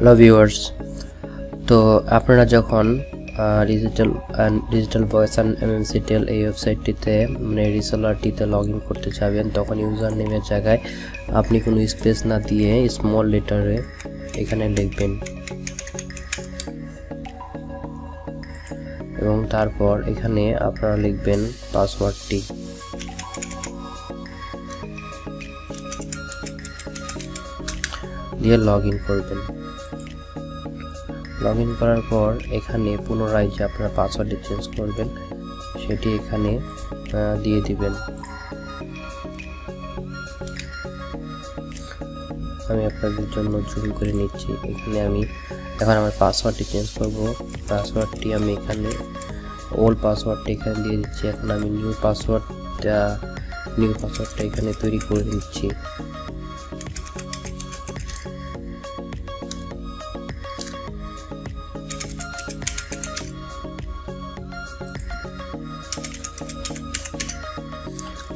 Hello viewers, তো আপনারা যখন ডিজিটাল ভয়েস অ্যান্ড এমএমসিটেল এই ওয়েবসাইটটিতে মানে রিসেলারটিতে লগ ইন করতে চাবেন, তখন ইউজার নেমের জায়গায় আপনি কোনো স্পেস না দিয়ে স্মল লেটারে এখানে লিখবেন এবং তারপর এখানে আপনারা লিখবেন পাসওয়ার্ডটি। দিয়ে লগ ইন করবেন। লগ ইন করার পর এখানে পুনরায় যে আপনারা পাসওয়ার্ডটি চেঞ্জ করবেন সেটি এখানে দিয়ে দিবেন। আমি আপনাদের জন্য জুম করে নিচ্ছি। এখানে আমি এখন আমার পাসওয়ার্ডটি চেঞ্জ করব। পাসওয়ার্ডটি আমি এখানে ওল্ড পাসওয়ার্ডটা এখানে দিয়ে দিচ্ছি। এখন আমি নিউ পাসওয়ার্ডটা এখানে তৈরি করে নিচ্ছি।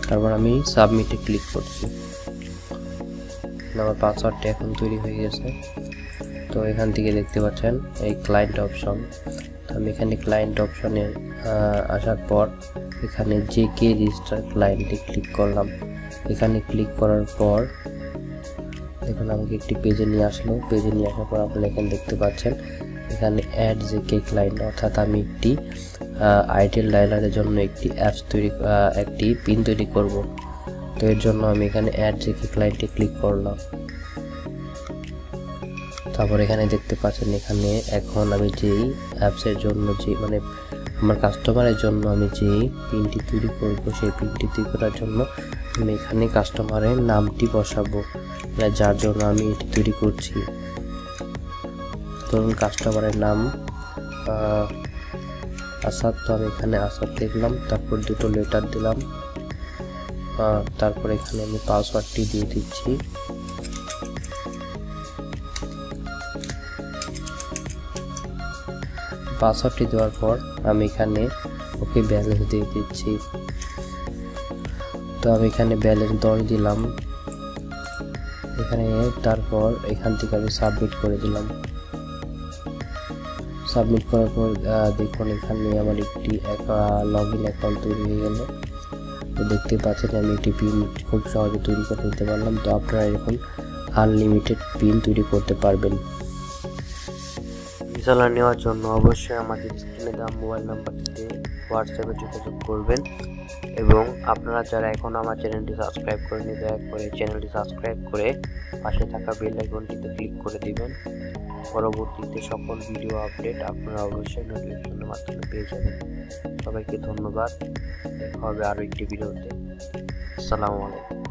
তারপর আমি সাবমিটে ক্লিক করছি। আমার পাসওয়ার্ডটা এখন তৈরি হয়ে গেছে। তো এখান থেকে দেখতে পাচ্ছেন এই ক্লায়েন্ট অপশন। আমি এখানে ক্লায়েন্ট অপশনে আসার পর এখানে জেকে রেজিস্টার ক্লায়েন্টে ক্লিক করলাম। এখানে ক্লিক করার পর দেখুন আমাকে একটি পেজে নিয়ে আসলো। পেজে নিয়ে আসার পর আপনারা এখানে দেখতে পাচ্ছেন এখানে অ্যাড জেকে ক্লায়েন্ট, অর্থাৎ আমি একটি আইডিয়াল ডায়ালারের জন্য একটি পিন তৈরি করব। তো এর জন্য আমি এখানে অ্যাড জেকে ক্লায়েন্টে ক্লিক করলাম। তারপর এখানে দেখতে পাচ্ছেন এখানে এখন আমি যেই অ্যাপসের জন্য মানে আমার কাস্টমারের জন্য আমি যেই পিনটি তৈরি করব সেই পিনটি তৈরি করার জন্য আমি এখানে কাস্টমারের নামটি বসাবো, যার জন্য আমি এটি তৈরি করছি। ধরুন কাস্টমারের নাম আসাদ, তো আমি এখানে আসাদ লিখলাম, তারপর দুটো লেটার দিলাম, তারপর এখানে আমি পাসওয়ার্ডটি দিয়ে দিচ্ছি। পাসওয়ার্ডটি দেওয়ার পর আমি এখানে ওকে ব্যালেন্স দিয়ে দিচ্ছি। তো আমি এখানে ব্যালেন্স 10 দিলাম এখানে। তারপর এখান থেকে আমি সাবমিট করে দিলাম। সাবমিট করার পর দেখুন এখানে আমার একটি লগ ইন অ্যাকাউন্ট তৈরি হয়ে গেল। তো দেখতে পাচ্ছেন আমি একটি পিন খুব সহজে তৈরি করে নিতে পারলাম। তো আপনারা এখন আনলিমিটেড পিন তৈরি করতে পারবেন। রিসেলার নেওয়ার জন্য অবশ্যই আমাদের স্ক্রিনে দেওয়া মোবাইল নাম্বারটিতে হোয়াটসঅ্যাপে যোগাযোগ করবেন এবং আপনারা যারা এখন আমার চ্যানেলটি সাবস্ক্রাইব করেনি দয়া করে চ্যানেলটি সাবস্ক্রাইব করে পাশে থাকা বেল আইকনটিতে ক্লিক করে দিবেন। পরবর্তীতে সকল ভিডিও আপডেট আপনারা অবশ্যই নোটিফিকেশনের মাধ্যমে পেয়ে যাবেন। সবাইকে ধন্যবাদ। দেখা হবে আরও একটি ভিডিওতে। আসসালামু আলাইকুম।